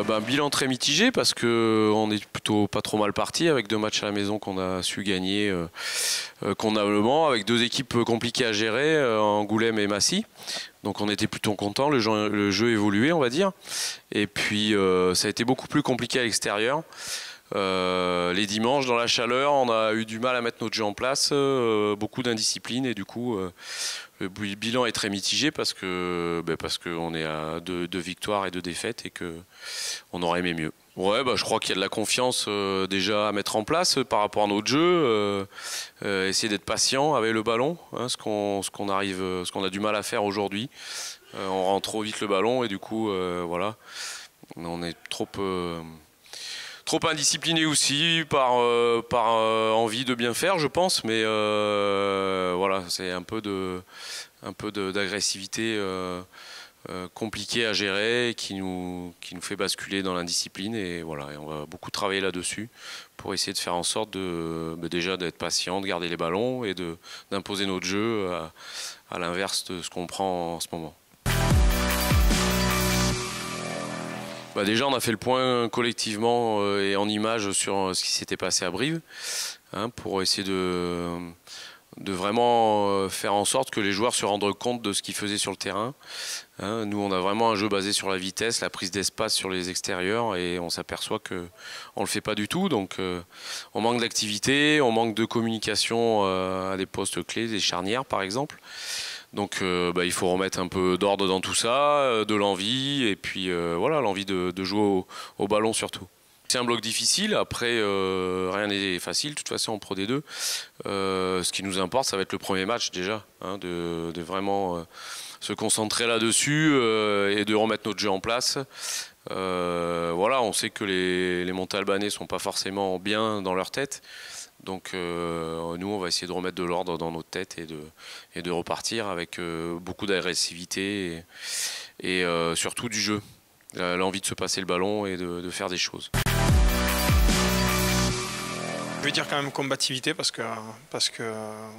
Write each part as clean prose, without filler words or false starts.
Bilan très mitigé parce qu'on est plutôt pas trop mal parti avec 2 matchs à la maison qu'on a su gagner convenablement, avec 2 équipes compliquées à gérer, Angoulême et Massy. Donc on était plutôt contents, le jeu évoluait on va dire. Et puis ça a été beaucoup plus compliqué à l'extérieur. Les dimanches dans la chaleur, on a eu du mal à mettre notre jeu en place, beaucoup d'indiscipline et du coup le bilan est très mitigé parce qu'on est à 2 victoires et 2 défaites et qu'on aurait aimé mieux. Ouais, je crois qu'il y a de la confiance déjà à mettre en place par rapport à notre jeu, essayer d'être patient avec le ballon, hein, ce qu'on a du mal à faire aujourd'hui. On rend trop vite le ballon et du coup voilà, on est trop indiscipliné aussi par envie de bien faire, je pense, mais voilà, c'est un peu d'agressivité compliquée à gérer qui nous fait basculer dans l'indiscipline et voilà, et on va beaucoup travailler là-dessus pour essayer de faire en sorte déjà d'être patient, de garder les ballons et d'imposer notre jeu à l'inverse de ce qu'on prend en ce moment. Déjà, on a fait le point collectivement et en images sur ce qui s'était passé à Brive, hein, pour essayer de vraiment faire en sorte que les joueurs se rendent compte de ce qu'ils faisaient sur le terrain. Hein, nous, on a vraiment un jeu basé sur la vitesse, la prise d'espace sur les extérieurs et on s'aperçoit qu'on ne le fait pas du tout. Donc, on manque d'activité, on manque de communication à des postes clés, des charnières par exemple. Donc il faut remettre un peu d'ordre dans tout ça, de l'envie et puis voilà, l'envie de jouer au ballon surtout. C'est un bloc difficile, après rien n'est facile, de toute façon en Pro D2. Ce qui nous importe, ça va être le premier match déjà, hein, de vraiment se concentrer là-dessus et de remettre notre jeu en place. Voilà, on sait que les Montalbanais ne sont pas forcément bien dans leur tête. Donc nous, on va essayer de remettre de l'ordre dans notre tête et de repartir avec beaucoup d'agressivité et surtout du jeu. L'envie de se passer le ballon et de faire des choses. Je vais dire quand même combativité parce que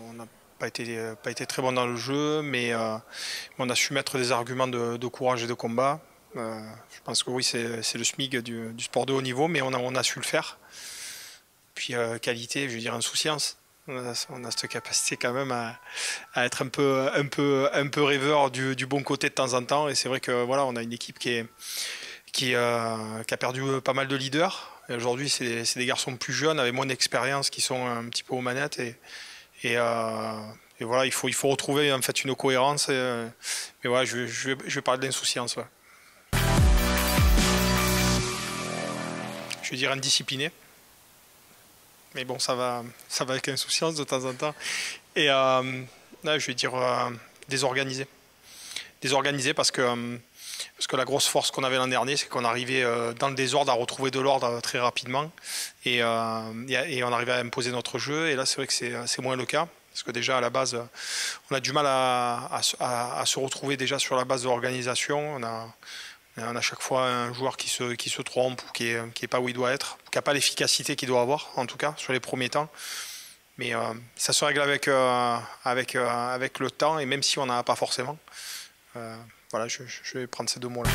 on n'a pas été très bon dans le jeu, mais on a su mettre des arguments de courage et de combat. Je pense que oui, c'est le SMIC du sport de haut niveau, mais on a su le faire. Puis qualité, je veux dire insouciance. On a cette capacité quand même à être un peu rêveur du bon côté de temps en temps. Et c'est vrai que voilà, on a une équipe qui a perdu pas mal de leaders. Aujourd'hui, c'est des garçons plus jeunes, avec moins d'expérience, qui sont un petit peu aux manettes. Et voilà, il faut retrouver en fait une cohérence. Mais voilà, je vais parler d'insouciance. Ouais. Je vais dire indiscipliné. Mais bon, ça va avec insouciance de temps en temps. Et là, je vais dire désorganisé. Désorganisé parce que la grosse force qu'on avait l'an dernier, c'est qu'on arrivait dans le désordre à retrouver de l'ordre très rapidement. Et on arrivait à imposer notre jeu. Et là, c'est vrai que c'est moins le cas. Parce que déjà, à la base, on a du mal à se retrouver déjà sur la base de l'organisation. On a à chaque fois un joueur qui se trompe ou qui est pas où il doit être, qui n'a pas l'efficacité qu'il doit avoir, en tout cas, sur les premiers temps. Mais ça se règle avec le temps, et même si on n'en a pas forcément. Voilà, je vais prendre ces 2 mots-là.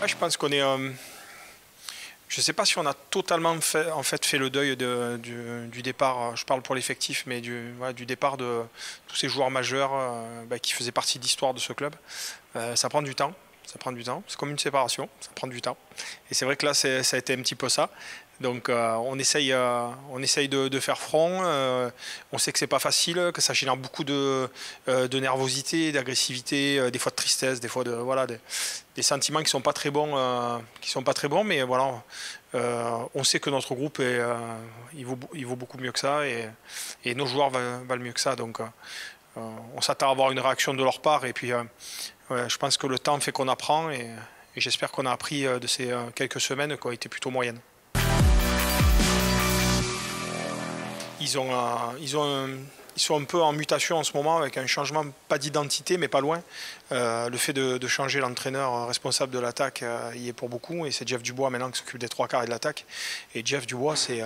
Je pense qu'on est... je ne sais pas si on a totalement fait le deuil du départ, je parle pour l'effectif, mais du départ de tous ces joueurs majeurs qui faisaient partie de l'histoire de ce club. Ça prend du temps, c'est comme une séparation, ça prend du temps. Et c'est vrai que là, ça a été un petit peu ça. Donc on essaye de faire front. On sait que c'est pas facile, que ça génère beaucoup de nervosité, d'agressivité, des fois de tristesse, des fois des sentiments qui sont pas très bons, mais voilà, on sait que notre groupe il vaut beaucoup mieux que ça et nos joueurs valent mieux que ça. Donc on s'attend à avoir une réaction de leur part et puis je pense que le temps fait qu'on apprend et j'espère qu'on a appris de ces quelques semaines qui ont été plutôt moyennes. Ils sont un peu en mutation en ce moment avec un changement, pas d'identité mais pas loin. Le fait de changer l'entraîneur responsable de l'attaque y est pour beaucoup et c'est Jeff Dubois maintenant qui s'occupe des 3/4 de l'attaque. Et Jeff Dubois, c'est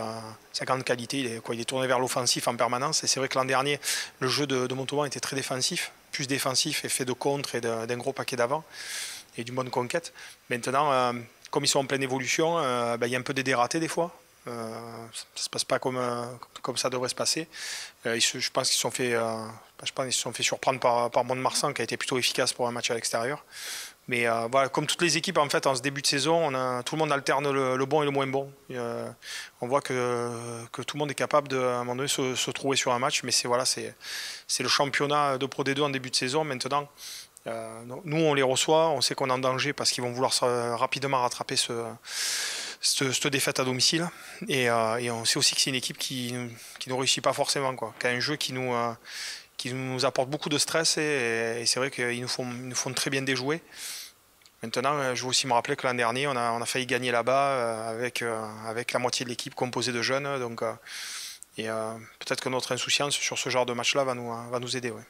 sa grande qualité, il est tourné vers l'offensif en permanence et c'est vrai que l'an dernier le jeu de Montauban était très défensif, plus défensif et fait de contre et d'un gros paquet d'avant. et d'une bonne conquête. Maintenant, comme ils sont en pleine évolution, il y a un peu des dératés des fois. Ça ne se passe pas comme ça devrait se passer. Je pense qu'ils se sont fait surprendre par Mont-de-Marsan qui a été plutôt efficace pour un match à l'extérieur. Mais voilà, comme toutes les équipes en fait en ce début de saison, tout le monde alterne le bon et le moins bon. On voit que tout le monde est capable de, à un moment donné, se trouver sur un match. Mais c'est le championnat de Pro D2 en début de saison. Maintenant, nous on les reçoit, on sait qu'on est en danger parce qu'ils vont vouloir rapidement rattraper cette défaite à domicile. Et on sait aussi que c'est une équipe qui ne réussit pas forcément, quoi. Qui a un jeu qui nous apporte beaucoup de stress et c'est vrai qu'ils nous font très bien déjouer. Maintenant, je veux aussi me rappeler que l'an dernier, on a failli gagner là-bas avec la moitié de l'équipe composée de jeunes. Donc, peut-être que notre insouciance sur ce genre de match-là va nous aider. Ouais.